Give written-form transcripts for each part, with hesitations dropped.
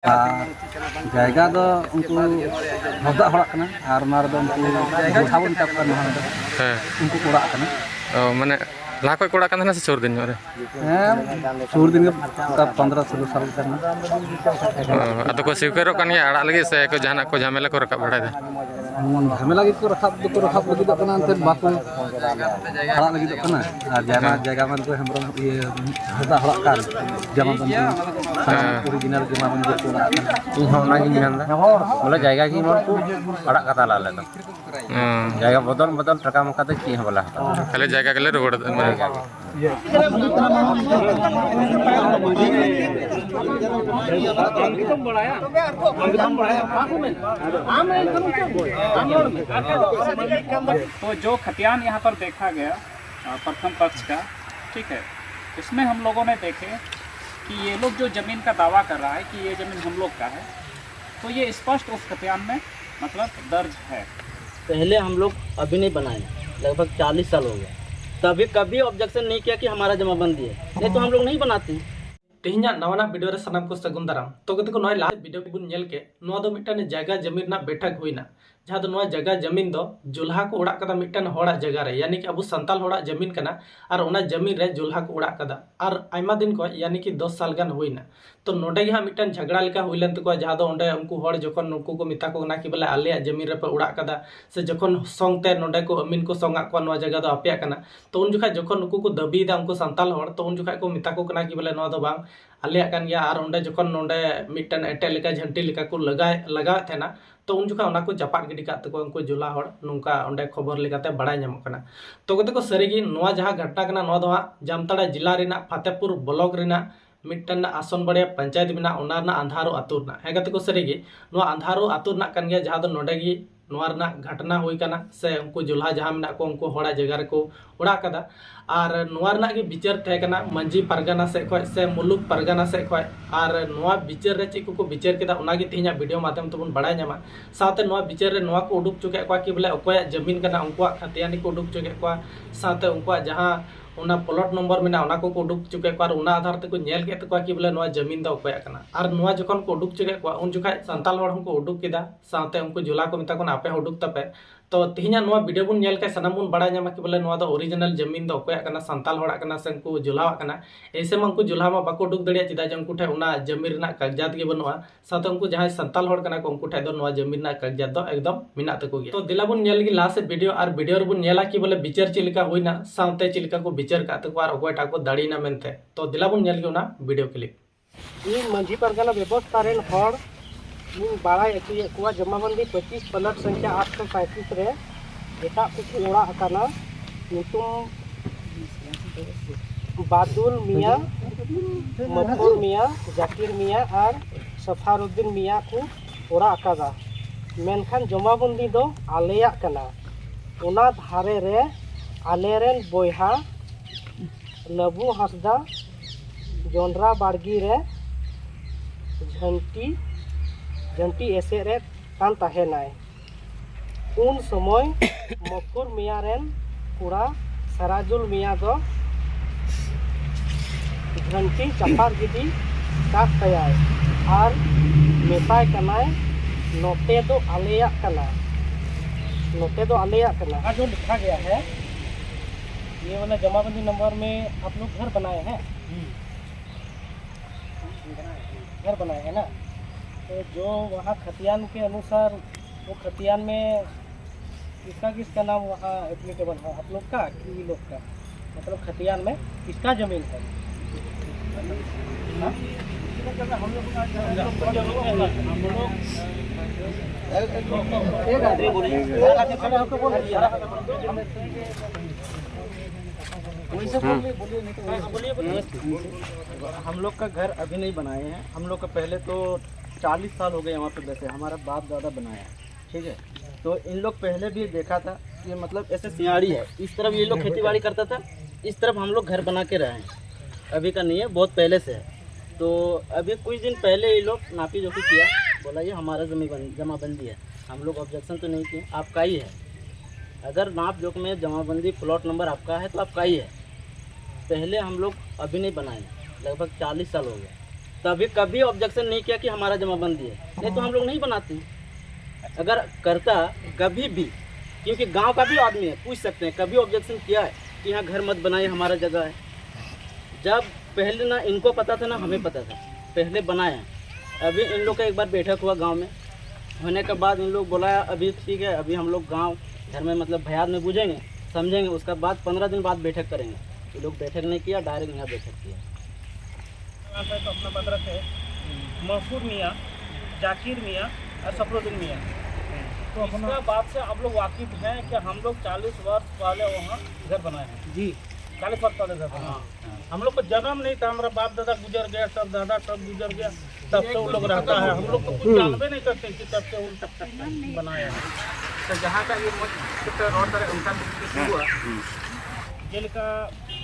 जायगा दो उनको भद्दा हड़ाक कना और मार दो उनको गोठा बन तक करना है उनको कोड़ा करना माने लाख कोई कोड़ा करना से छोड़ दिन रे छोड़ दिन का 15-16 साल करना अतो को स्वीकार करनी आड़ा लगे से को जाना को झमेला को रखा बढ़ा दे झमेला की को रखा लगी दो कना अंते बाको हड़ा लगी दो कना और जायगा में को हम ये भद्दा हड़ाक कर जमा बन ओरिजिनल जमा बन को कोड़ा ᱤᱧ ᱦᱚᱸ ᱚᱱᱟᱜᱤᱧ ᱢᱮᱱᱫᱟ ᱵᱚᱞᱮ ᱡᱟᱭᱜᱟ ᱜᱮ ᱢᱚᱱ ᱠᱚ ᱟᱲᱟᱜ ᱠᱟᱛᱟ ᱟᱞᱮ ᱫᱚ ᱡᱟᱭᱜᱟ ᱵᱚᱫᱚᱞ ᱴᱟᱠᱟ ᱢᱟᱠᱟ ᱫᱚ ᱪᱮᱫ ᱦᱚᱸ ᱵᱟᱞᱮ ᱦᱟᱛᱟᱣᱟ खाली जगह के लिए रोड तो जो खतियान यहाँ पर देखा गया प्रथम पक्ष का, ठीक है, इसमें हम लोगों ने देखे कि ये लोग जो ज़मीन का दावा कर रहा है कि ये ज़मीन हम लोग का है, तो ये स्पष्ट उस खतियान में मतलब दर्ज है। पहले हम लोग अभी नहीं बनाए, लगभग 40 साल हो गए, तभी कभी ऑब्जेक्शन नहीं किया कि हमारा जमाबंदी है, नहीं तो हम लोग नहीं बनाते। तेहना नवाना वीडियो रे सनाम को सगुन दाराम तो गति को नय लास्ट वीडियो बुन नेल के नोआ दो मिटन जगह जमीन ना बैठक हुईना जहाँ दो नोआ जगह जमीन दो जुल्हा को उड़ा कदा मिटन होड़ा जगह रे यानी कि अब संताल होड़ा जमीन कना और ओना जमीन रे जुल्हा को उड़ा कदा और आयमा दिन को यानी कि 10 साल गान हुईना तो नोडे हाँ मिटन झगड़ा लेका हुईलन तको जहाँ दो ओंडे उनको होड़ जखन उनको को मिता को ना कि बोले आले जमीन रे पे उड़ा कदा से जखन संगते नोडे को अमीन को संगा को नोआ जगह दो आपेया कना तो उन जुखा जखन उनको को दबी दा उनको संताल होड़ तो उन जुखा को मिता को ना कि बोले नोआ दो बांग आलिया कान गया और ओंडे जखन नोडे मिटन एटे लेका झंटी लेका को लगा थेना तो उन जुखा उना को जपाट गिडी कात को उनको जुला होड़ नुंका ओंडे खबर लेकाते बड़ाय नामो कना तो गते को सरीगी नोआ जहां घटना कना नोआ दो जामताड़ा जिला रेना फतेहपुर ब्लॉक रेना मिटन आसन बड़े पंचायत में ओना ना अंधारो आतुर ना हे गते को सरीगी नोआ अंधारो आतुर ना कन गया जहां दो नोडेगी नोआ रना घटना हुई कना से उनको जुल्हा जहां में को उनको होड़ा जगह को उड़ा कदा और नोआ रना के विचार थे कना मंजी परगना से खय से मुलुक परगना से खय और नोआ विचार रे चिको को विचार केदा ओना गे तिहिना वीडियो माध्यम तबन बड़ाय नामा साथे नोआ विचार रे नोआ को उडुक चुके को कि बोले अकोया जमीन कना उनको खतियानी को उडुक चुके को साथे उनको जहां उना प्लॉट नंबर में ना को उडुक चुके को उना आधार ते को नेल के को कि बोले नोआ जमीन दा अकोया कना और नोआ जखन को उडुक चुके को उन जुखा संताल होड़ हमको उडुक केदा साथे उनको जुला को मिता को आपे उडुक तपे तो तिहिना नोआ वीडियो बुन नेल के सनाम बुन बड़ा नामा कि बोले नोआ दा ओरिजिनल जमीन दा अकोया कना संताल होड़ा कना से उनको जुलावा कना ऐसे में उनको जुला मा बाको उडुक दड़िया चिदा जे उनको ठे उना जमीन रना कागजात गे बनुआ साथे उनको जहां संताल होड़ कना को उनको ठे दो नोआ जमीन ना कागजात दो एकदम मिना तको गे तो दिला बुन नेल गी लास्ट वीडियो और वीडियो रे बुन नेला कि बोले विचार चिलिका होइना साथे चिलिका को विचार का तको और अकोयटा को दाड़ीना मेनते तो दिला बुन नेल गे उना वीडियो क्लिप इन मंझी परगना व्यवस्था रेन होड़ इन बाड़ा एकुया कुआ जमाबंदी 25 प्लॉट संख्या 835 रे एटा कुछ ओड़ा अकाना नितुम बादुल मिया मफुर मिया जाकिर मिया और सफारुद्दीन मिया को ओड़ा अकादा मेनखान जमाबंदी दो आलेया कना ओना धारे रे आलेरेन बोयहा लबू हंसदा जोंड्रा बाड़गी रे झंटी एसे रे कान ताहेनाय उन समय मफुर मिया रेन कुड़ा सराजुल मिया दो घंटी चपार गिदी काट तयाय और मेताय कनाय नोटे दो आलेया कना जो लिखा गया है ये वाला जमाबंदी नंबर में आप लोग घर बनाए हैं ना तो जो वहाँ खतियान के अनुसार वो खतियान में किसका नाम वहाँ एप्लीकेबल है आप लोग का कि लोग का मतलब खतियान में किसका जमीन है हम लोग का घर अभी नहीं बनाए हैं, हम लोग का पहले तो 40 साल हो गए वहाँ पे वैसे हमारा बाप दादा बनाया है, ठीक है। तो इन लोग पहले भी देखा था कि मतलब ऐसे सियाड़ी है, इस तरफ ये लोग खेती बाड़ी करता था, इस तरफ हम लोग घर बना के रहे हैं। अभी का नहीं है, बहुत पहले से है। तो अभी कुछ दिन पहले ये लोग नापी जोखी किया, बोला ये हमारा जमाबंदी है। हम लोग ऑब्जेक्शन तो नहीं किए, आपका ही है। अगर नाप जोख में जमाबंदी प्लॉट नंबर आपका है तो आपका ही है। पहले हम लोग अभी नहीं बनाए, लगभग 40 साल हो गए, तभी कभी ऑब्जेक्शन नहीं किया कि हमारा जमाबंदी है, नहीं तो हम लोग नहीं बनाते। अगर करता कभी भी, क्योंकि गांव का भी आदमी है, पूछ सकते हैं कभी ऑब्जेक्शन किया है कि यहाँ घर मत बनाइए, हमारा जगह है। जब पहले ना इनको पता था ना हमें पता था, पहले बनाए हैं। अभी इन लोग का एक बार बैठक हुआ गांव में, होने के बाद इन लोग बोला अभी ठीक है, अभी हम लोग गांव घर में मतलब भयाद में बुझेंगे, समझेंगे, उसका बाद 15 दिन बाद बैठक करेंगे। ये लोग बैठक नहीं किया, डायरेक्ट यहाँ बैठक किया। तो अपना बदरक है महफूर मियाँ, जाकिर मियाँ और सफरुद्दीन मियाँ। तो अपना बात से आप लोग वाकिफ हैं कि हम लोग 40 वर्ष पहले वहाँ घर बनाए हैं। जी 40 वर्ष पहले घर बनाए। हम लोग को जन्म नहीं था, हमारा बाप दादा गुजर गया, सब दादा सब गुजर गया, तब से वो लोग रहता है। हम लोग को कुछ जानबे नहीं करते कि तब से उन बनाया है। तो जहाँ का ये रोड पर उनका हुआ जेल का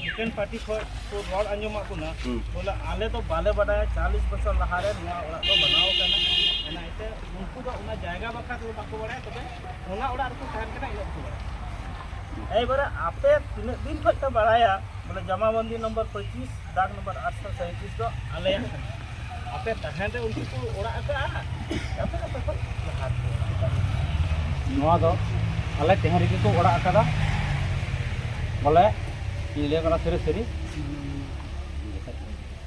डिफेंस पार्टी को रोड अंजुमा को ना बोला आले तो बाले बढ़ाया 40 बछर लहारे बनाव करना उनको तो उना जायगा बखा तो बाको बढ़ाया तबे उना ओड़ा को तहन करना इन को बढ़ाया ए बारे आपे तीन दिन खत बढ़ाया बोले जमाबंदी नंबर 25 दाग नंबर 837 दो आले आपे तहन रे उनको को ओड़ा का आपे तो नवा दो आले तेहरी को ओड़ा का बोले इले करा सरी सरी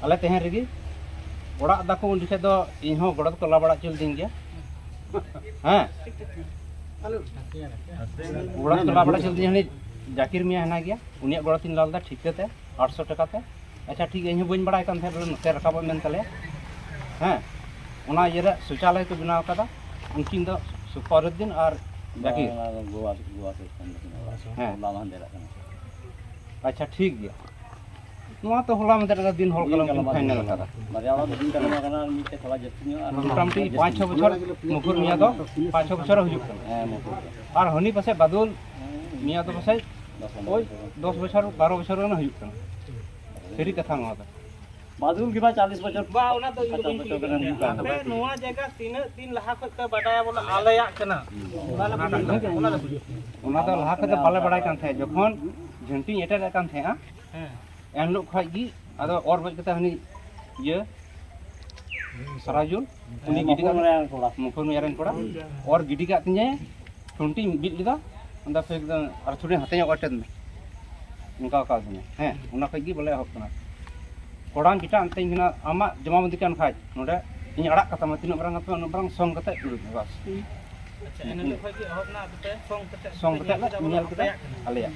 आले तेहन रगी ओड़ा दाको उन दिखे दो इन हो गड़त को लाबड़ा चल दिन गया हां ओड़ा को लाबड़ा चल दिन हनी जाकिर मिया हना गया उनिया गड़तिन लालदा ठीक ते 800 टका ते अच्छा ठीक है इन बइन बड़ा कान थे नते रकाब मेन तले हां ओना येरा शौचालय को बनाव कदा उनकिन दो सुफरुद्दीन और जाकिर गोवा से हां लालान देरा अच्छा ठीक गया नवा तो होला में दिन हल कलम फाइनल करा मर्यादा दिन करना करना नीचे थोड़ा जतियो मोटामटी 5-6 बछर मुकुर मिया दो 5-6 बछर हुजुक और हनी पासे बादुल मिया तो पासे ओय 10 बछर 12 बछर ना हुजुक सरी कथा नवा तो बादुल के बाद 40 बछर बा ओना तो नवा जगह तीन लहा को बडाया बोला आलया कना ओना तो लहा को बाले बडाय कान थे जखन झंटी एटा कान थे हां एन लोग खाई गी अदो और बज कते हनी ये सराजुल उनी गिडी का मुखर में यारन कोड़ा और गिडी का तिने ठुंटी बिट लिदा अंदा फेक द और थोड़ी हते अटन में उनका का दिन हैं उना खगी बोले हकना कोडान किटा अंते हिना आमा जमाबंदी कान खाई नोडे इन अड़ा कता म तिनो बरंग अपे बरंग संग कते उड़ बस अच्छा एन लोग खगी हकना अते संग कते मियाल कते आलेया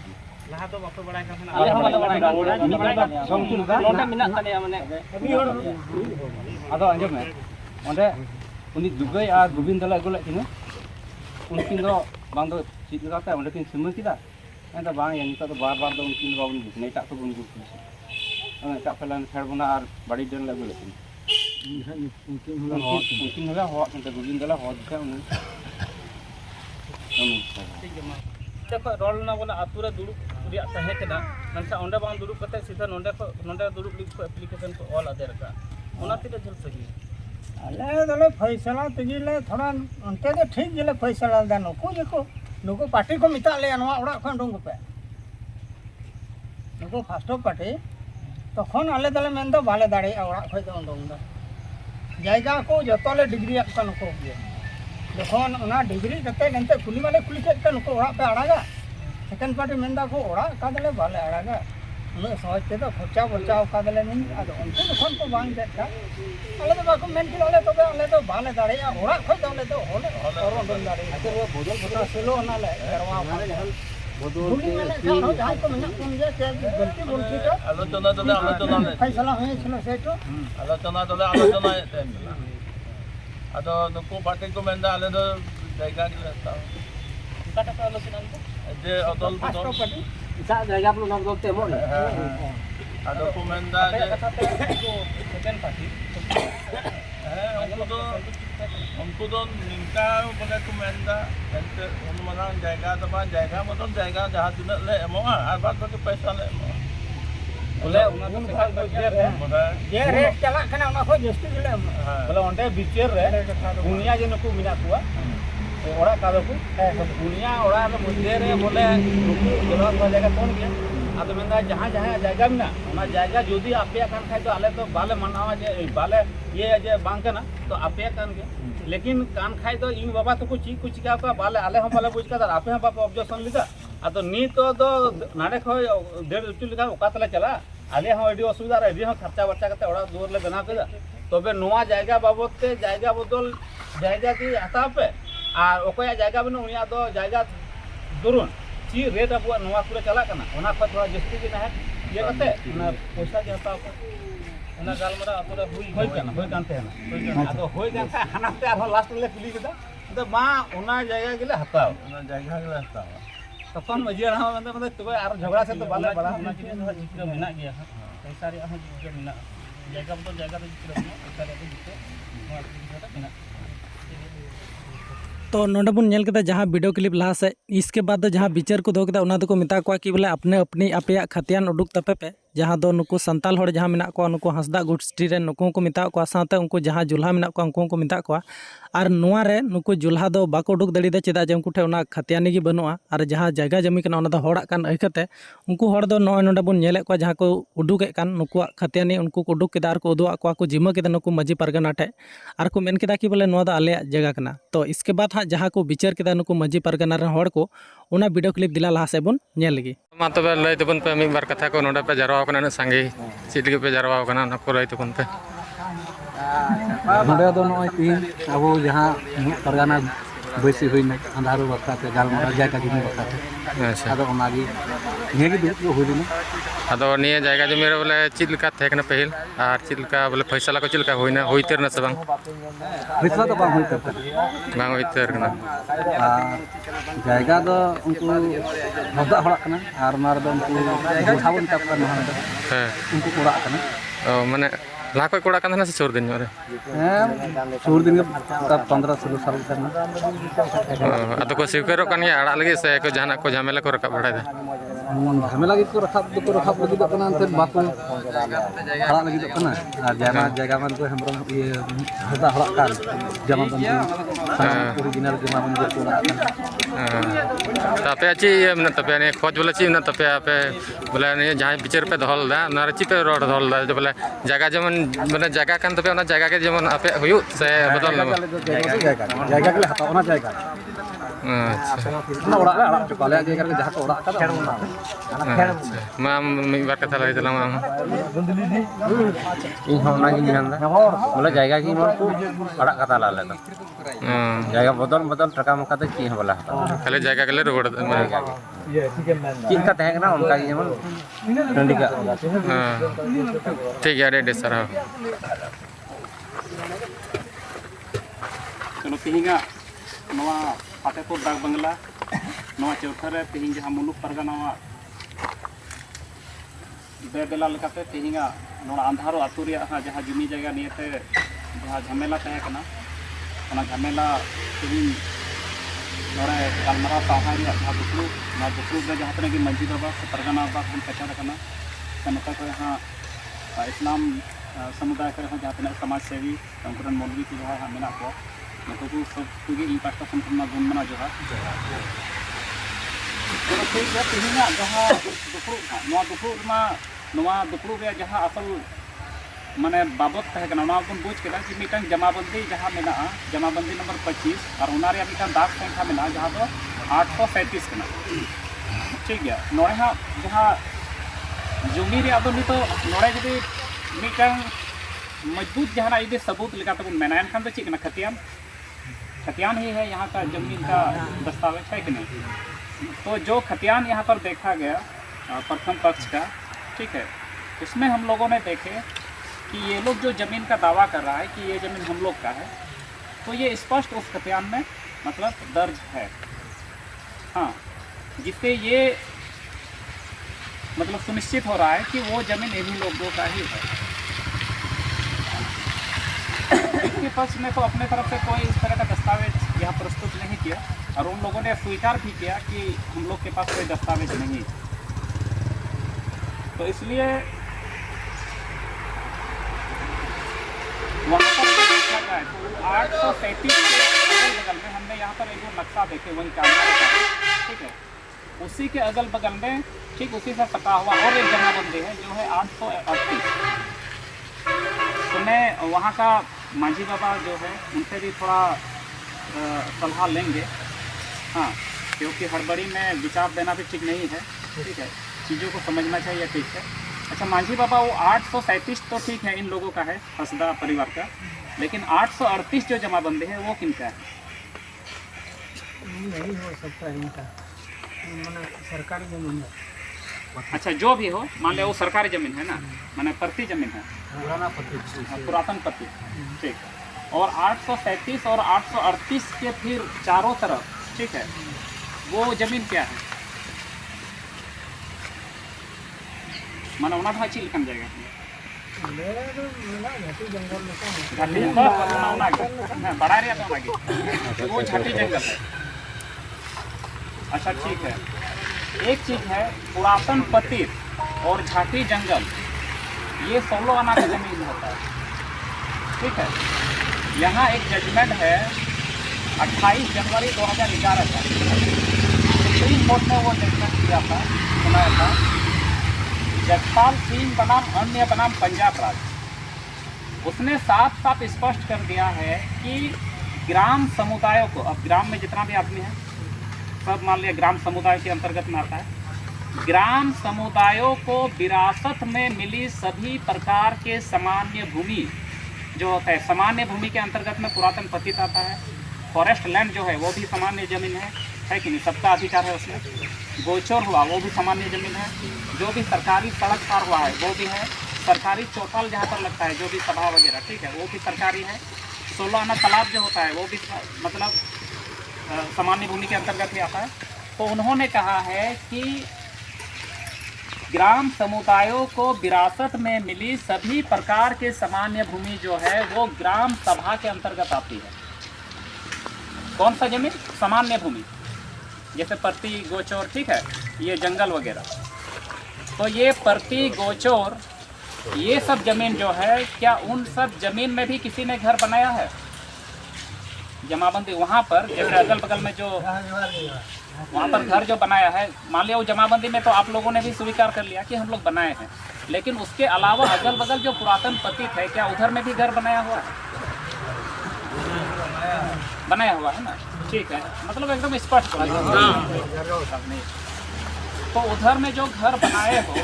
लहा तो बाको बड़ाय का आले हम तो बड़ाय का संगचुन का नोंडे मिना तने माने आदो अंजम में ओंडे उनी दुगई आ गोविंद ला गुले किनु उनकिन दो बांग दो चित लगाते ओंडे किन सिम किदा एंदा बांग या निता तो बार-बार दो उनकिन बाबन नहीं ता तो बुन गुस का पहला फेर बना और बड़ी डन ला गुले किनु उनकिन होला हो एंदा गोविंद ला हो दिखा उन ठीक है देखो रोल ना बोला आतुरे दुड़ुब रिया तहे केना मनसा ओंडे बांग दुड़ुब कते सीधा नोंडे दुड़ुब लिख को एप्लीकेशन को ऑल अदर का ओना तिरे जल सही अले दले फैसला तगिले थोड़ा उनते तो ठीक गेले फैसला दा नुको पार्टी को मिता ले नवा ओड़ा खन डोंग पे नुको फास्ट पार्टी तखन आले दले मेन दो बाले दाड़े ओड़ा खय दो डोंग दा जायगा को जतले डिग्री कन को गे जखन ओना डिग्री कते गनते कुली माले कुली के नुको ओड़ा पे अड़ागा सेकंड पार्टी मेंदा को ओड़ा का दले बाले अड़ागा उन सहज ते तो खर्चा बचाव का दले नहीं आदो उनको तखन को बांग देखा आले तो बाको मेन के आले तो बाले दाड़े ओड़ा खय दो ले तो ओले और डोंग दाड़े तो वो बोदल बता सेलो ना ले करवा बोदल के जहां को मेना कोन जे गलती बोलती तो आलोचना ले फैसला होय छलो सेटो आलोचना अदो नुको पार्टी को मेंदा आले दो जायगा के लेता काटा का आलोचना जे अदल बदल पार्टी सा जायगा पर नाम बोलते मोन अदो को मेंदा जे सेकंड पार्टी उनको तो निंका बोले को मेंदा एंते उन मनान जायगा तो बान जायगा मतलब जायगा जहां दिन ले एमोआ और बाद बाकी पैसा ले बोले उन जे रेट चला कना उना को जस्ती ले बोले ओंडे बिचेर रे दुनिया जे नको मिना कुआ ओड़ा का दो को दुनिया ओड़ा रे मुझे रे बोले जरूरत वाले का कौन गया अब मैं जहाँ जहाँ जायगा में जायगा जुदी आपे खान तो आले तो बाले मनावा जे बाले ये जे बांग करना तो आपे कान के लेकिन कान खाई तो इन बाबा तो कुछ चिका का बाले आले हम बाले बुझ का आपे हम बाबा ऑब्जेक्शन लिदा अब नी तो नाड़े खो 1.5 उचु लिखा ओका तले चला आले हम एडी असुविधा एडी हम खर्चा बर्चा करते ओड़ा दूर ले बना के तबे नोआ जायगा बाबत ते जायगा बदल जायगा की हताव पे और ओकोया जायगा बनो उनिया दो जायगा दुरुन ची रेट अब नोआ पूरा चला करना ओना खत थोड़ा जस्ती के ना ये करते ना पैसा के हताव पे ओना गालमरा पूरा होई कानते है ना तो होई कानते हनाते आरो लास्ट ले कुली केदा तो मा ओना जायगा गेले हताव ओना जायगा गेले हताव तखन मजिया रहा मतलब तबे आरो झगड़ा से तो बाले बड़ा ओना के जिक्र मेना गया पैसा रे हम जिक्र मेना जायगा तो जायगा तो जिक्र पैसा रे जिक्र नोआ जिक्र मेना तो नोडे बन नेल केदा जहाँ वीडियो क्लिप लहा से इसके बाद दो जहाँ विचार को दो केदा उना दो मेता को कि बोले अपने अपनी आपे खतियान उडुक तपे पे जहाँ दो नुकु संताल होड़ जहाँ मेना को नुकु हंसदा गोष्ठी रे नुकु को मेता को साथे उनको जहाँ जुल्हा मेना को उनको मेता को और नोआ रे नुकु जुल्हा दो बाको उडुक दड़ी दे चेदा जे उनको ठे उना खतियानी गी बनुआ और जहाँ जगह जमी कना उना दो होड़ा कान अइकते उनको होड़ दो नोय नोडे बन नेले को जहाँ को उडुक ए कान नुकु खतियानी उनको को उडुक केदा और को उदुआ को जिमा केदा नुकु मजी परगना ठे और को मेन केदा कि बोले नोआ दो आले जगह कना तो इसके बाद हाँ जहाँ को विचार केदा नुकु मजी परगना रे होड़ को उना वीडियो क्लिप दिला लहा से बन नेल लगी मा तबे लय तबन पे मिक बार कथा को नोडे पे जरवा कना न संगे चीट के पे जरवा कना न को लय तबन पे नोडे दो नय तीन अब जहाँ परगना बैसी हुईना अंधारू बखते गालमारा जायगा जमी बखते अच्छा आदो ओनागी नेगी दुख को हुईना आदो निये जायगा जमी रे बोले चीट लका थे कना पहिल और चीट लका बोले फैसला को चीट लका होइना होइतेर न सबंग फैसला तो बांग हुईते बांग होइतेर कना जायगा दो उनको हदा हड़ा कना और मार दो उनको बुझावन तब करना है उनको कोड़ा कना ओ माने लाखो कोड़ा कना से छोड़ दिन रे सूर दिन के 15-16 साल करना आदो को स्वीकारो कनिया आड़ा लगे से को जाना को झमेला को रखा बढ़ाय दे झमेला गी को रखा लगी कना अंते बाको हड़ा लगी कना और जायगा मन को हमरो ये हदा हड़ा कान जमा बंदी ओरिजिनल जमा बंदी कोड़ा कना तापे ची मन तापे ने खोज बोले ची न तापे आपे बोले ने जहां बिचार पे धल दा नार ची पे रोड धल दा बोले जगह जमन माने जगह कान तापे ओना जगह के जमन आपे हुयु से बदल जायगा के हता ओना जायगा अच्छा ना ओड़ा आड़ा चुकाले जायगा के जहां को ओड़ा का मा मी बार कथा लई दिला मा इन होना की मेनदा बोले जायगा की मन को अड़ा कता लाले तो जायगा बदल टका मका तो की बोला खाली जगह के ले रोड चीज का तहे ना उनका जेमन टंडी का ठीक है रे सर चलो तिहिंगा नवा फातेपुर डाक बंगला नवा चौथा रे तिहिंग जहाँ मुलुक परगना बेबेला लेकाते तिहिंगा नोड़ा अंधारो आतु रे जहाँ जमी जगह नियते जहाँ झमेला तहे कना ओना झमेला तिहिंग नोड़ा गालमारा साहा रे जहाँ दुपलू रे जहाँ तने की मंजी बाबा से परगना बाबा हम कचर कना सनता को यहाँ इस्लाम समुदाय करे जहाँ तने समाज सेवी उनकरन मौलवी की जहाँ यहाँ मेना को नुकु सब कुगी इन पास्ता संकरमा गुण मना जो है तो ठीक है तिहिंगा जहाँ दुपलू रे जहाँ असल माने बाबत तहे कना ना बन बुझ केदा कि मिटन जमाबंदी जहाँ मेना जमाबंदी नंबर 25 और उना रे मिटन दाग संख्या मेना जहाँ दो 837 कना ठीक है नोड़े हाँ जहाँ जुमी रे अब नितो नोड़े जदि मिटन मजबूत जहाँ यदि सबूत लेका तबन मेना एनखान तो चीज खतियान ही है यहाँ का जमीन का दस्तावेज है कि नहीं। तो जो खतियान यहाँ पर देखा गया प्रथम पक्ष का ठीक है इसमें हम लोगों ने देखे कि ये लोग जो ज़मीन का दावा कर रहा है कि ये ज़मीन हम लोग का है तो ये स्पष्ट उस खतियान में मतलब दर्ज है हाँ जिससे ये मतलब सुनिश्चित हो रहा है कि वो ज़मीन इन्हीं लोगों का ही है। इसके पक्ष में तो अपने तरफ से कोई इस तरह का दस्तावेज यहाँ प्रस्तुत नहीं किया और उन लोगों ने स्वीकार भी किया कि हम लोग के पास कोई दस्तावेज नहीं। तो इसलिए वहाँ पर देखा जाए तो 837 के अगल बगल में हमने यहाँ पर एक नक्शा देखे वही कैमरा ठीक है उसी के अगल बगल में ठीक उसी से सटा हुआ और एक जमाबंदी है जो है 838। तो मैं वहाँ का मांझी बाबा जो है उनसे भी थोड़ा सलाह लेंगे, हाँ, क्योंकि हड़बड़ी में विचार देना भी ठीक नहीं है, ठीक है, चीज़ों को समझना चाहिए, ठीक है। अच्छा मांझी बाबा वो 837 तो ठीक है इन लोगों का है, हसदा परिवार का, लेकिन 838 जो जमाबंदी है वो किनका है? नहीं हो सकता है इनका, सरकारी जमीन है। अच्छा जो भी हो, मान लिया वो सरकारी ज़मीन है ना, माने प्रति ज़मीन है, पुरातन पत्ती, ठीक। और 837 और 838 के फिर चारों तरफ, ठीक है, वो ज़मीन क्या है? माना उना था अच्छी लिखन जाएगा बड़ा रहा तो आगे वो झाटी जंगल है। अच्छा ठीक है, एक चीज़ है पुरातन पतित और झाटी जंगल, ये 16 आना का जमीन होता है, ठीक है। यहाँ एक जजमेंट है 28 जनवरी 2011 का, सुप्रीम कोर्ट ने वो जजमेंट किया था, सुनाया था, जगपाल सिंह बनाम अन्य बनाम पंजाब राज्य, उसने साफ साफ स्पष्ट कर दिया है कि ग्राम समुदायों को, अब ग्राम में जितना भी आदमी है सब मान लिया ग्राम समुदाय के अंतर्गत में आता है, ग्राम समुदायों को विरासत में मिली सभी प्रकार के सामान्य भूमि जो होता है, सामान्य भूमि के अंतर्गत में पुरातन पतित आता है, फॉरेस्ट लैंड जो है वो भी सामान्य जमीन है कि नहीं, सबका अधिकार है उसमें, गोचर हुआ वो भी सामान्य जमीन है, जो भी सरकारी सड़क पार हुआ है वो भी है, सरकारी चौपाल जहाँ पर लगता है जो भी सभा वगैरह, ठीक है, वो भी सरकारी है, 16 आना तालाब जो होता है वो भी मतलब सामान्य भूमि के अंतर्गत ही आता है। तो उन्होंने कहा है कि ग्राम समुदायों को विरासत में मिली सभी प्रकार के सामान्य भूमि जो है वो ग्राम सभा के अंतर्गत आती है। कौन सा जमीन? सामान्य भूमि, जैसे प्रति गोचर, ठीक है, ये जंगल वगैरह, तो ये प्रति गोचर ये सब जमीन जो है, क्या उन सब जमीन में भी किसी ने घर बनाया है? जमाबंदी वहाँ पर जैसे अगल बगल में जो वहाँ पर घर जो बनाया है, मान लिया वो जमाबंदी में तो आप लोगों ने भी स्वीकार कर लिया कि हम लोग बनाए हैं, लेकिन उसके अलावा अगल बगल जो पुरातन पतित है, क्या उधर में भी घर बनाया हुआ है? बनाया हुआ है ना, ठीक है, मतलब एकदम स्पष्ट। तो उधर में जो घर बनाए हो,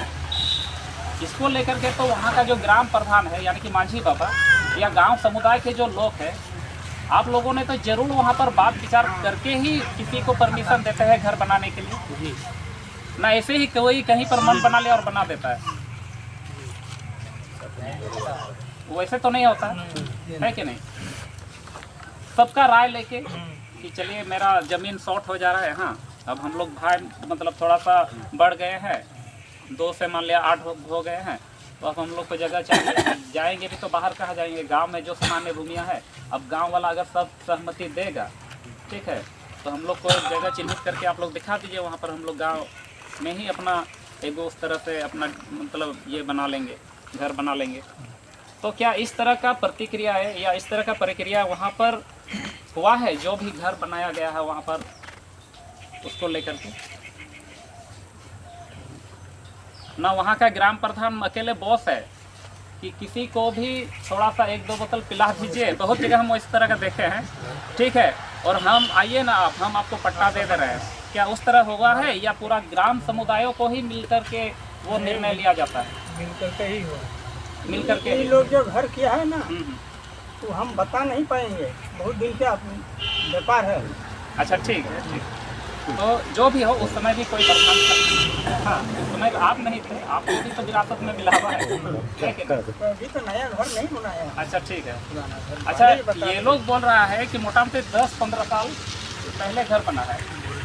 इसको लेकर के तो वहाँ का जो ग्राम प्रधान है यानी कि मांझी बाबा या गांव समुदाय के जो लोग हैं, आप लोगों ने तो जरूर वहाँ पर बात विचार करके ही किसी को परमिशन देते हैं घर बनाने के लिए, ना ऐसे ही कोई कहीं पर मन बना ले और बना देता है, वैसे तो नहीं होता है कि नहीं। सबका राय लेके कि चलिए मेरा ज़मीन शॉर्ट हो जा रहा है, हाँ अब हम लोग भाई मतलब थोड़ा सा बढ़ गए हैं, 2 से मान लिया 8 हो गए हैं, तो अब हम लोग को जगह चाहिए, जाएंगे भी तो बाहर कहाँ जाएंगे, गांव में जो सामान्य भूमियाँ है, अब गांव वाला अगर सब सहमति देगा, ठीक है, तो हम लोग को एक जगह चिन्हित करके आप लोग दिखा दीजिए, वहाँ पर हम लोग गांव में ही अपना एक उस तरह से अपना मतलब ये बना लेंगे, घर बना लेंगे। तो क्या इस तरह का प्रतिक्रिया है या इस तरह का प्रक्रिया वहाँ पर हुआ है, जो भी घर बनाया गया है वहाँ पर उसको लेकर के? ना वहाँ का ग्राम प्रधान अकेले बॉस है कि किसी को भी थोड़ा सा 1-2 बोतल पिला दीजिए, बहुत जगह हम इस तरह का देखे हैं, ठीक है, और हम आइए ना आप, हम आपको पट्टा दे रहे हैं, क्या उस तरह होगा है या पूरा ग्राम समुदायों को ही मिलकर के वो निर्णय लिया जाता है? मिलकर के ही हुआ, मिलकर के ये लोग जो घर किया है ना तो हम बता नहीं पाएंगे, बहुत दिन का व्यापार है। अच्छा ठीक है, ठीक, तो जो भी हो उस समय भी कोई परेशान, हाँ उस समय आप नहीं थे, आपको भी तो विरासत में मिला हुआ है, तो अभी तो नया घर नहीं बनाया। अच्छा ठीक है, अच्छा ये लोग बोल रहा है कि मोटामोटी 10-15 साल पहले घर बना है,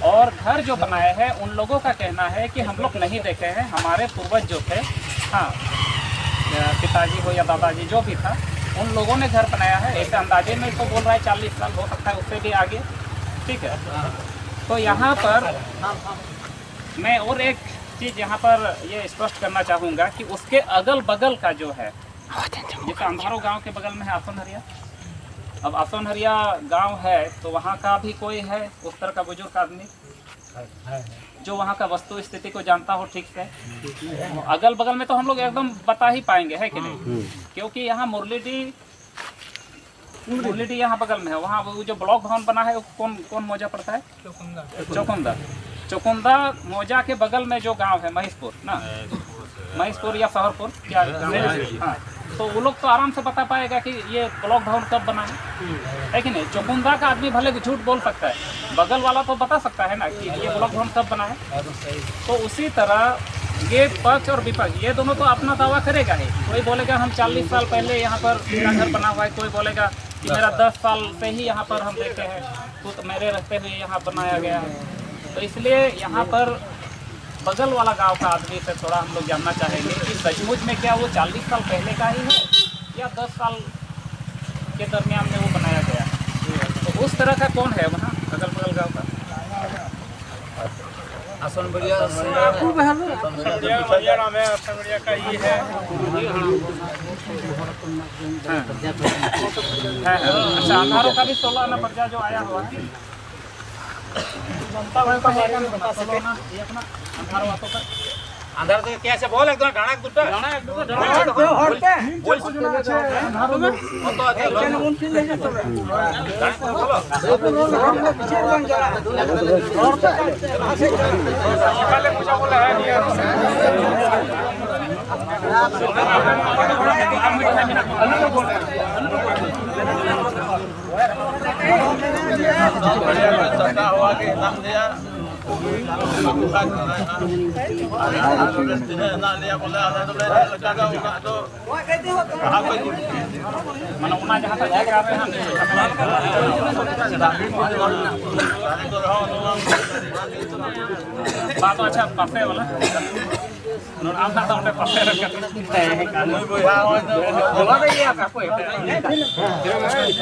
और घर जो बनाया है उन लोगों का कहना है कि हम लोग नहीं देखे हैं, हमारे पूर्वज जो थे, हाँ पिताजी हो या दादाजी जो भी था, उन लोगों ने घर बनाया है, ऐसे अंदाजे में तो बोल रहा है 40 साल, हो सकता है उससे भी आगे, ठीक है। तो यहाँ पर मैं और एक चीज़ यहाँ पर ये स्पष्ट करना चाहूँगा कि उसके अगल बगल का जो है, जैसे अंधारो गांव के बगल में है आसोनहरिया, अब आसोनहरिया गांव है तो वहाँ का भी कोई है उस तरह का बुजुर्ग आदमी, जो वहाँ का वस्तु स्थिति को जानता हो ठीक से। अगल बगल में तो हम लोग एकदम बता ही पाएंगे, है कि नहीं? क्योंकि यहाँ मुरलीडी यहाँ बगल में है। वहाँ वो जो ब्लॉक भवन बना है वो कौन मौजा पड़ता है? चौकुंदा मौजा के बगल में जो गांव है महेशपुर ना, महेशपुर या शहरपुर क्या, हाँ, तो वो लोग तो आराम से बता पाएगा कि ये ब्लॉक भवन कब बना है कि नहीं? चौकुंदा का आदमी भले झूठ बोल सकता है, बगल वाला तो बता सकता है ना कि ये ब्लॉक भवन कब बना है। तो उसी तरह ये पक्ष और विपक्ष ये दोनों तो अपना दावा करेगा ही। कोई बोलेगा हम 40 साल पहले यहाँ पर मेरा घर बना हुआ है, कोई बोलेगा कि मेरा 10 साल से ही यहाँ पर हम देखते हैं, तो मेरे रहते हुए यहाँ बनाया गया है। तो इसलिए यहाँ पर बगल वाला गांव का आदमी से थोड़ा हम लोग जानना चाहेंगे कि सचमुच में क्या वो 40 साल पहले का ही है या 10 साल के दरमियान में वो बनाया गया है। तो उस तरह का कौन है वहाँ अगल बगल गांव का? नाम है असनबड़िया का ये है। अच्छा, अंधारों का भी 16 आना पर्चा जो आया हुआ है, जनता भाई का ये अपना अंधारों वातों का अंदर तो कैसे बोल एकदम डाणा दुटा बोल कुछ ना আছে अंधारों में কত আছে কোন ফিল ले যাচ্ছে पहले पूछा बोला है mana una जहाँ तक जाएगा पे हम बात तो अच्छा पासे वाला और आप ना तो उन्हें पासे रख कर बोला भी ये आपको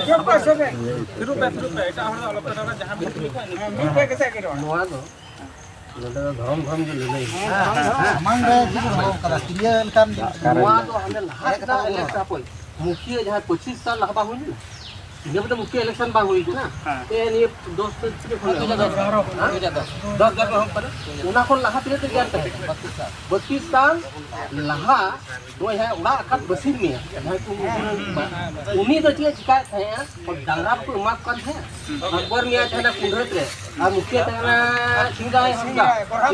क्यों पासे में फिर এটা আমরা আলোচনা जहाँ भी कैसे करो নোয়া তো नोडे धरम धरम जो ले मांग रहे जी को करा क्लियर काम नोआ तो हमें लहा इलेक्शन कोई मुखिया जहाँ 25 साल लहबा हुई ना जब तो मुखिया इलेक्शन बा हुई ना ये दोस्त के फोन 10 हम पर उना को लहा पिले तो जानते हैं 32 साल लहा वो है उड़ा अखत बसीर में है उन्हीं तो चीज शिकायत है और डांगरा को माफ कर है अकबर में है ना कुंडरत रे और मुखिया तेरा सिंगा हां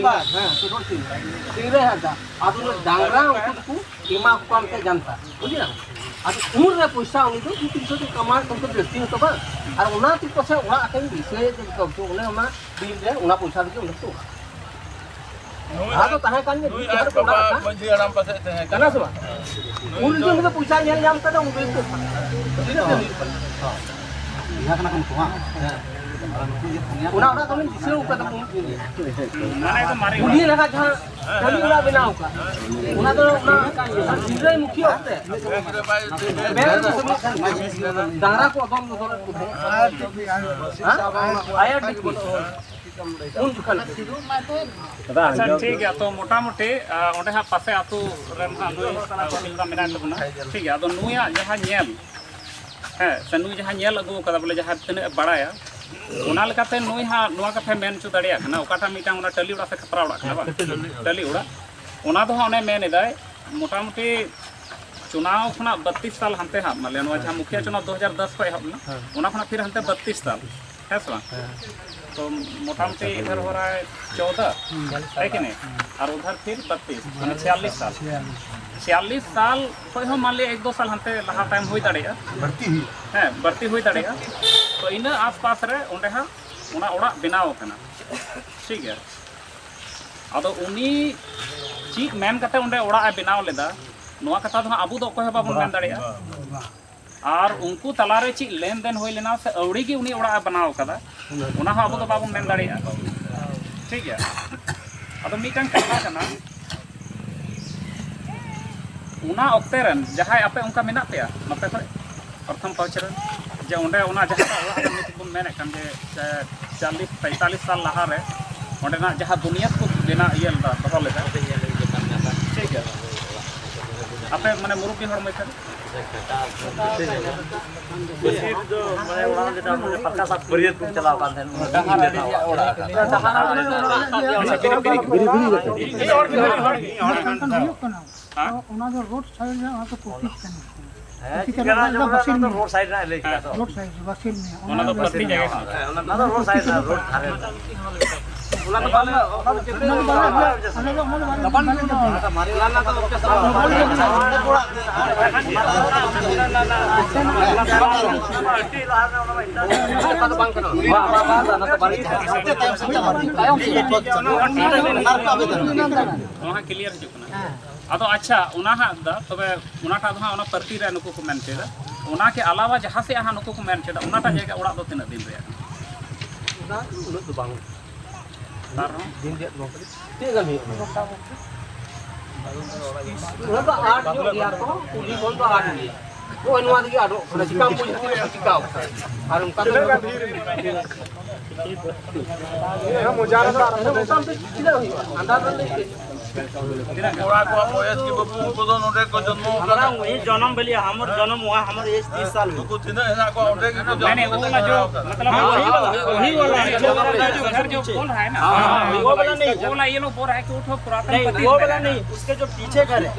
सिंगरे है अब डांगरा उनको कीमा कौन के जानता बुझी ना अब उम्र रे पैसा उनी तो 300 के कमांड तुमको दृष्टि हो तो बा और उना ती पैसा उना आके विषय जो तो उन्हें उना बिल रे उना पैसा दे उनको हां तो तहे कान में बिल को मंजी आराम पासे है कना सुबा उन जो तो पैसा ये नाम का उन बिल को हां यहां कना कम को उना उना तो विषय ऊपर तो माने तो मारे उन्हीं लगा जहां कभी उना बिना होगा उना तो उना का जिले मुखिया होते डांगरा को अदम आया अच्छा ठीक है तो मोटा मोटी ओंडे हा पासे आतु रेन हा नुई मेना तबना ठीक है तो नुया जहां नेल है से नुई जहां नेल अगु कदा बोले जहां तने बड़ाया उना लेकाते नुई हा नुआ कथे मेन चु दाड़िया कना ओकाटा मीटा उना टली उड़ा से खपरा उड़ा कना बा टली उड़ा उना तो ओने मेन इदाय मोटा मोटी चुनाव खना 32 साल हंते हा माले नुआ जहां मुखिया चुनाव 2010 को हबना उना खना फिर हंते 32 साल है सो तो मोटा मोटी इधर हो रहा है 14 है कि नहीं और उधर फिर 32 माने 46 साल 46 साल कोई हम मान लिया 1-2 साल हंते लहा टाइम हुई दाड़िया बढ़ती हुई दाड़िया तो इन आसपास रे ओंडे हा उना ओड़ा बनाव कना ठीक है अदो उनी चीज मेन कते ओंडे ओड़ा बनाव लेदा नोआ कथा दो अबु दो कोई बाबन मेन दाड़िया और उनको तलारे ची लेन देन हो लेना से अवड़ी की उन्हीं ओड़ा बनाव कदा उना हा अबु दो बाबन मेन दाड़िया ठीक है अदो मीटन कथा कना उना ऑक्टेरन जहां आपे उनका मेना पे नते खरे प्रथम पहुंचरन जे ओंडे उना जहां ओड़ा मिट बुन मेने कन जे 40-45 साल लहा रे ओंडे ना जहां दुनिया को बिना येल दा बदल लेदा ठीक है आपे माने मुरुबी हर में रोड साइड में वहाँ तो कोशिश करना रोड साइड बसीर में प्रति जगह रोड साइड रोड क्लियर अदो अच्छा तबे उनाटा दो हां परती रे नुको को मेन चेदा उना के अलावा जहां से हां नुको को मेन चेदा उनाटा जगह ओड़ा दो तीन दिन रे उना उलट दो बांग तारो दिन दे नो ठीक है उना तो 8 जो यार तो पुलिस बोल तो 8 नहीं वो अनुवा दी आडो चिका मुझे चिका और उनका ये हम मुजारत अंदाज नहीं जन्म बेलिया हमर जन्म हुआ हमर एज 30 साल में नहीं वो ना जो मतलब वही वाला जो घर जो बोल रहा है ना वो वाला नहीं वो वाला ये लोग बोल रहा है कि उठो पुरातन पति वो वाला नहीं उसके जो पीछे घर है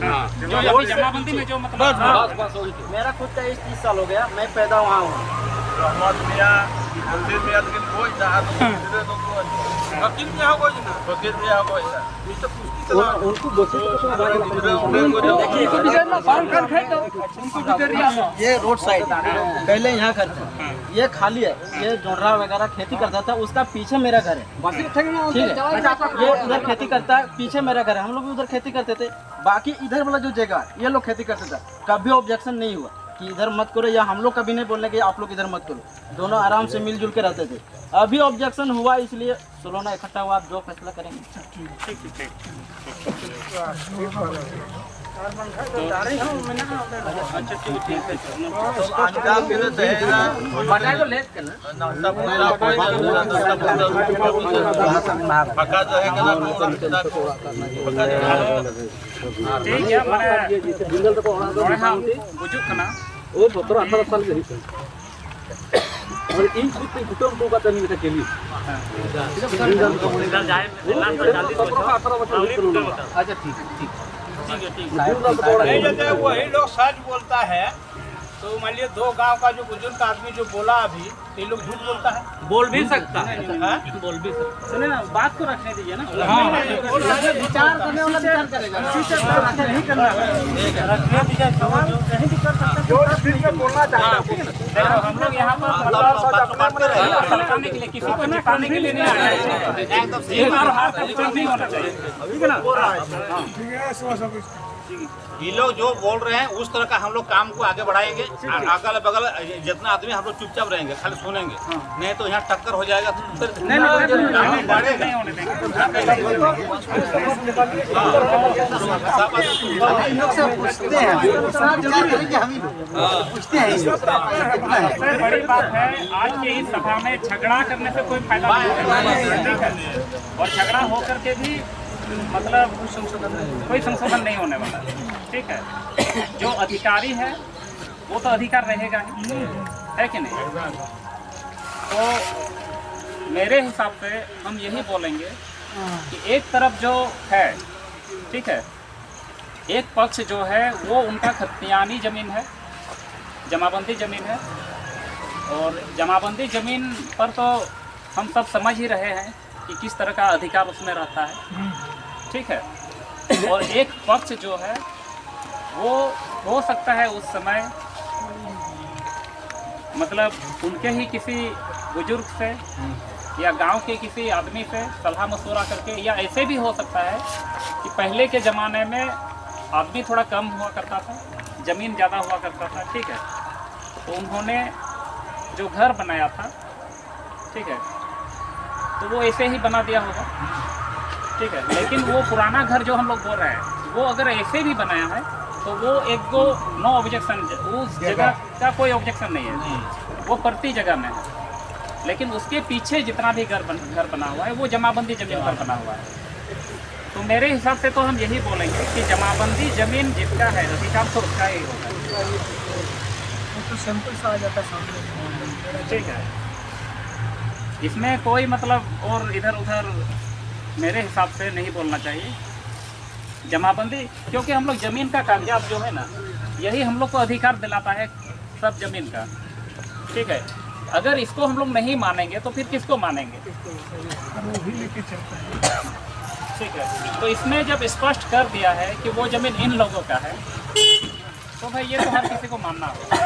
जो अभी जमाबंदी में जो मतलब मेरा खुद का एज 30 साल हो गया मैं पैदा वहाँ हूँ रहमत मियां मंदिर में आज दिन कोई ना तो फकीर में हो कोई ना फकीर में हो कोई ना ये तो पुष्टि उनको ये रोड साइड पहले यहाँ घर था ये खाली है ये जोड़रा वगैरह खेती करता था उसका पीछे मेरा घर है ठीक है ये उधर खेती करता है पीछे मेरा घर है हम लोग भी उधर खेती करते थे बाकी इधर वाला जो जगह ये लोग खेती करते थे कभी ऑब्जेक्शन नहीं हुआ कि इधर मत करो या हम लोग कभी नहीं बोलने कि आप लोग इधर मत करो दोनों आराम से मिलजुल के रहते थे अभी ऑब्जेक्शन हुआ इसलिए सोलोना इकट्ठा हुआ आप जो फैसला करेंगे ठीक है माने बुजुर्ग कना ओ 17-18 साल के और इन कुछ कुटुंब को का नहीं केली अच्छा ठीक वही लोग सच बोलता है तो मान लिया 2 गांव का जो बुजुर्ग आदमी जो बोला अभी तो ये लोग झूठ बोलता है बोल भी सकता है बोल भी सकता सुने ना बात को रखने दीजिए ना विचार करने वाला विचार करेगा नहीं करना रखने दीजिए कहीं भी कर सकते जो दिल में बोलना चाहता है देखो हम लोग यहाँ पर बताने के लिए किसी को चिताने के लिए नहीं आए हैं एकदम ये बार हाथ नहीं होना चाहिए ठीक है ना ये लोग जो बोल रहे हैं उस तरह का हम लोग काम को आगे बढ़ाएंगे अगल बगल जितना आदमी हम लोग चुपचाप रहेंगे खाली सुनेंगे नहीं तो यहाँ टक्कर हो जाएगा बड़ी बात है आज के इस सभा में झगड़ा करने से कोई फायदा नहीं है और झगड़ा होकर के भी मतलब कोई संशोधन नहीं होने वाला ठीक है जो अधिकारी है वो तो अधिकार रहेगा ही है कि नहीं तो मेरे हिसाब से हम यही बोलेंगे कि एक तरफ जो है ठीक है एक पक्ष जो है वो उनका खतियानी ज़मीन है जमाबंदी ज़मीन है और जमाबंदी ज़मीन पर तो हम सब समझ ही रहे हैं कि किस तरह का अधिकार उसमें रहता है ठीक है और एक पक्ष जो है वो हो सकता है उस समय मतलब उनके ही किसी बुजुर्ग से या गांव के किसी आदमी से सलाह मशवरा करके या ऐसे भी हो सकता है कि पहले के ज़माने में आदमी थोड़ा कम हुआ करता था ज़मीन ज़्यादा हुआ करता था ठीक है तो उन्होंने जो घर बनाया था ठीक है तो वो ऐसे ही बना दिया होगा ठीक है लेकिन वो पुराना घर जो हम लोग बोल रहे हैं वो अगर ऐसे भी बनाया है तो वो एक दो नो ऑब्जेक्शन उस जगह का कोई ऑब्जेक्शन नहीं है वो प्रति जगह में है लेकिन उसके पीछे जितना भी घर बना हुआ है वो जमाबंदी ज़मीन पर बना हुआ है तो मेरे हिसाब से तो हम यही बोलेंगे कि जमाबंदी ज़मीन जिसका है अधिकार तो उसका ही होगा तो सैंपल सा आ जाता है सामने। ठीक है, इसमें कोई मतलब और इधर उधर मेरे हिसाब से नहीं बोलना चाहिए। जमाबंदी, क्योंकि हम लोग ज़मीन का कागजात जो है ना, यही हम लोग को अधिकार दिलाता है सब ज़मीन का। ठीक है, अगर इसको हम लोग नहीं मानेंगे तो फिर किसको मानेंगे? ठीक है, तो इसमें जब स्पष्ट कर दिया है कि वो ज़मीन इन लोगों का है, तो भाई ये तो हर किसी को मानना होगा।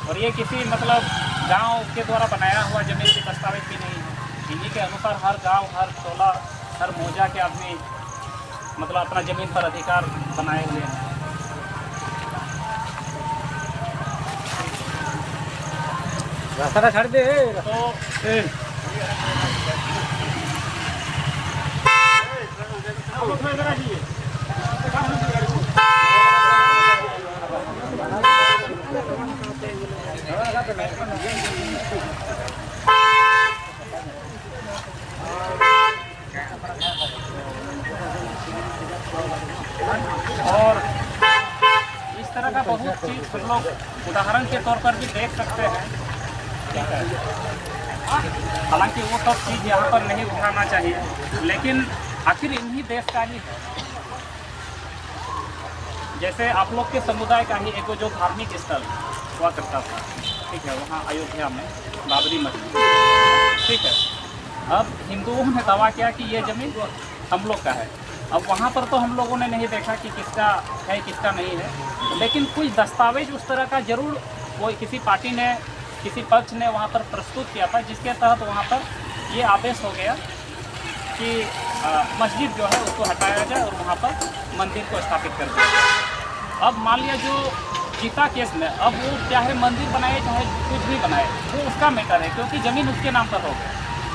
और ये किसी मतलब गांव के द्वारा बनाया हुआ ज़मीन की दस्तावेज भी नहीं है। इन्हीं के अनुसार हर गांव, हर टोला, हर मौजा के आदमी मतलब अपना ज़मीन पर अधिकार बनाए हुए हैं। रास्ता छाड़ दे तो और इस तरह का बहुत चीज़ हम लोग उदाहरण के तौर पर भी देख सकते हैं। ठीक है, हालांकि वो सब चीज़ यहाँ पर नहीं उठाना चाहिए, लेकिन आखिर इन्हीं देश का ही है। जैसे आप लोग के समुदाय का ही एक जो धार्मिक स्थल हुआ करता था, ठीक है, वहाँ अयोध्या में बाबरी मस्जिद। ठीक है, अब हिंदुओं ने दावा किया कि ये ज़मीन हम लोग का है। अब वहाँ पर तो हम लोगों ने नहीं देखा कि किसका है किसका नहीं है, लेकिन कुछ दस्तावेज उस तरह का जरूर कोई किसी पार्टी ने, किसी पक्ष ने वहाँ पर प्रस्तुत किया था, जिसके तहत वहाँ पर ये आदेश हो गया कि मस्जिद जो है उसको हटाया जाए और वहाँ पर मंदिर को स्थापित कर दिया जाए। अब मान लिया जो जीता केस में, अब वो चाहे मंदिर बनाए चाहे कुछ भी बनाए, वो उसका मैटर है, क्योंकि ज़मीन उसके नाम पर हो गई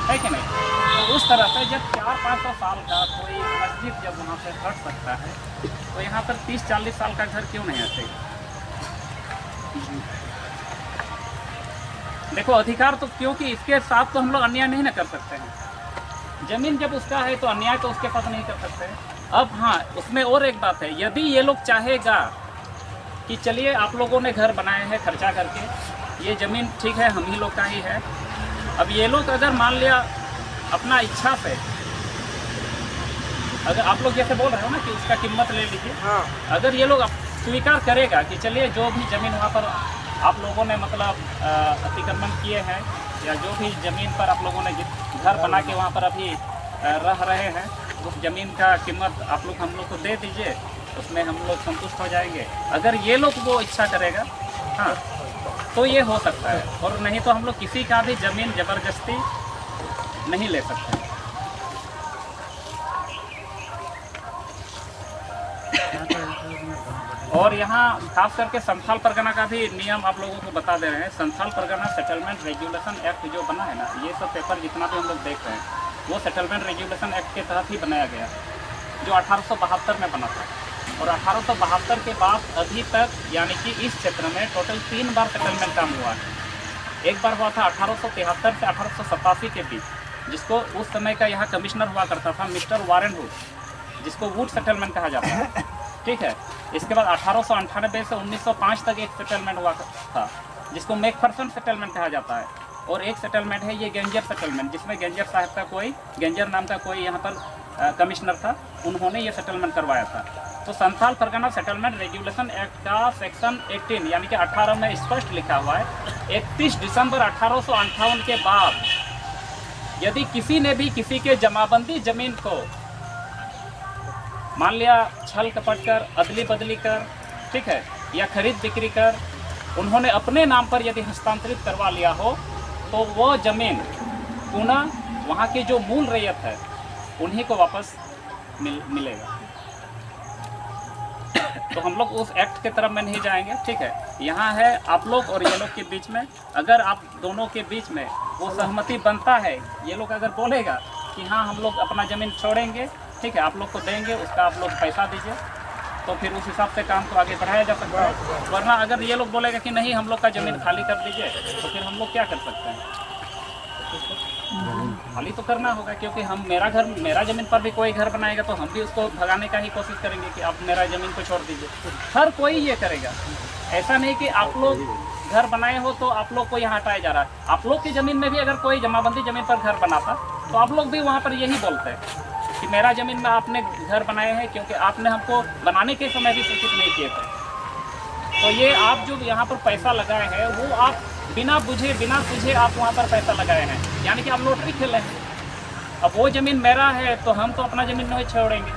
है कि नहीं। तो उस तरह से जब 400-500 साल का कोई मस्जिद जब वहाँ से हट सकता है, तो यहाँ पर 30-40 साल का घर क्यों नहीं हटेगा? देखो अधिकार तो, क्योंकि इसके साथ तो हम लोग अन्याय नहीं ना कर सकते हैं। ज़मीन जब उसका है तो अन्याय तो उसके साथ नहीं कर सकते। अब हाँ, उसमें और एक बात है, यदि ये लोग चाहेगा कि चलिए आप लोगों ने घर बनाए हैं खर्चा करके, ये ज़मीन ठीक है हम ही लोग का ही है, अब ये लोग अगर मान लिया अपना इच्छा से, अगर आप लोग जैसे बोल रहे हो ना कि उसका कीमत ले लीजिए, अगर ये लोग स्वीकार करेगा कि चलिए जो भी ज़मीन वहाँ पर आप लोगों ने मतलब अतिक्रमण किए हैं, या जो भी ज़मीन पर आप लोगों ने घर बना के वहाँ पर अभी रह रहे हैं, उस ज़मीन का कीमत आप लोग हम लोग को दे दीजिए, उसमें हम लोग संतुष्ट हो जाएंगे। अगर ये लोग वो इच्छा करेगा, हाँ, तो ये हो सकता है। और नहीं तो हम लोग किसी का भी ज़मीन ज़बरदस्ती नहीं ले सकते। और यहाँ खास करके संथाल परगना का भी नियम आप लोगों को बता दे रहे हैं। Santhal Pargana settlement regulation act जो बना है ना, ये सब पेपर जितना भी हम लोग देख रहे हैं, वो सेटलमेंट रेगुलेशन एक्ट के तहत ही बनाया गया, जो 1872 में बना था। और 1872 के बाद अभी तक यानी कि इस क्षेत्र में टोटल 3 बार सेटलमेंट काम हुआ है। एक बार हुआ था 1873 से 1887 के बीच, जिसको उस समय का यहाँ कमिश्नर हुआ करता था मिस्टर वारेन वुड, जिसको वुड सेटलमेंट कहा जाता है। ठीक है, इसके बाद 1898 से 1905 तक एक सेटलमेंट हुआ था, जिसको मैकफर्सन सेटलमेंट कहा जाता है। और एक सेटलमेंट है ये गेंजर सेटलमेंट, जिसमें गेंजर साहब का कोई, गेंजर नाम का कोई यहाँ पर कमिश्नर था, उन्होंने ये सेटलमेंट करवाया था। तो Santhal Pargana settlement regulation act का सेक्शन 18 यानी कि 18 में स्पष्ट लिखा हुआ है, 31 दिसंबर 1858 के बाद यदि किसी ने भी किसी के जमाबंदी ज़मीन को मान लिया छल कपट कर, अदली बदली कर, ठीक है, या खरीद बिक्री कर उन्होंने अपने नाम पर यदि हस्तांतरित करवा लिया हो, तो वो ज़मीन पुनः वहाँ की जो मूल रैयत है उन्हीं को वापस मिलेगा। तो हम लोग उस एक्ट के तरफ में नहीं जाएंगे। ठीक है, यहाँ है आप लोग और ये लोग के बीच में, अगर आप दोनों के बीच में वो सहमति बनता है, ये लोग अगर बोलेगा कि हाँ हम लोग अपना ज़मीन छोड़ेंगे, ठीक है, आप लोग को देंगे, उसका आप लोग पैसा दीजिए, तो फिर उस हिसाब से काम को आगे बढ़ाया जा सकता है। वरना अगर ये लोग बोलेगा कि नहीं हम लोग का ज़मीन खाली कर दीजिए, तो फिर हम लोग क्या कर सकते हैं? खाली तो करना होगा, क्योंकि हम मेरा ज़मीन पर भी कोई घर बनाएगा तो हम भी उसको भगाने का ही कोशिश करेंगे कि आप मेरा ज़मीन को छोड़ दीजिए। हर कोई ये करेगा। ऐसा नहीं कि आप लोग घर बनाए हो तो आप लोग को यहाँ हटाया जा रहा है। आप लोग की ज़मीन में भी अगर कोई जमाबंदी ज़मीन पर घर बनाता तो आप लोग भी वहाँ पर यही बोलते हैं कि मेरा ज़मीन में आपने घर बनाए हैं, क्योंकि आपने हमको बनाने के समय भी सूचित नहीं किए थे। तो ये आप जो यहाँ पर पैसा लगाए हैं वो आप बिना बुझे बिना सूझे आप वहाँ पर पैसा लगाए हैं, यानी कि आप लॉटरी खेले हैं। अब वो ज़मीन मेरा है तो हम तो अपना ज़मीन नहीं छोड़ेंगे।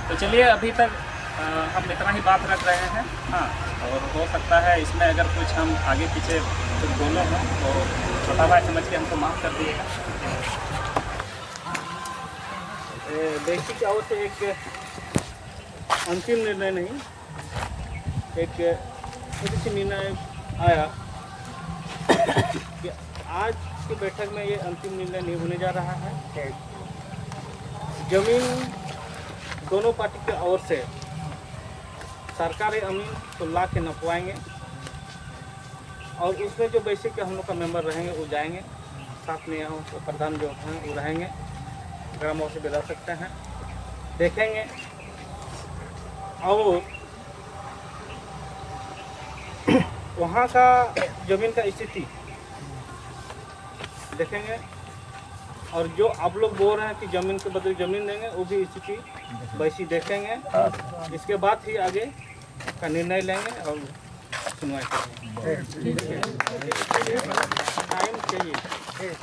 तो चलिए अभी तक हम इतना ही बात रख रहे हैं। हाँ, और हो सकता है इसमें अगर कुछ हम आगे पीछे कुछ बोले हों तो छोटा भाई समझ के हमको माफ़ कर दीजिएगा। बेसिक और से एक अंतिम निर्णय नहीं, एक छोटी सी निर्णय आया कि आज की बैठक में ये अंतिम निर्णय नहीं होने जा रहा है। जमीन दोनों पार्टी की ओर से सरकारी अमीन तो ला के नपवाएंगे और उसमें जो बेसिक के हम लोग का मेंबर रहेंगे वो जाएंगे, साथ में यहाँ तो प्रधान जो हैं वो रहेंगे, ग्रामों से बिता सकते हैं, देखेंगे और वहाँ का ज़मीन का स्थिति देखेंगे और जो आप लोग बोल रहे हैं कि ज़मीन के बदले ज़मीन देंगे वो भी स्थिति वैसी देखेंगे। इसके बाद ही आगे का निर्णय लेंगे और सुनवाई करेंगे। टाइम चाहिए।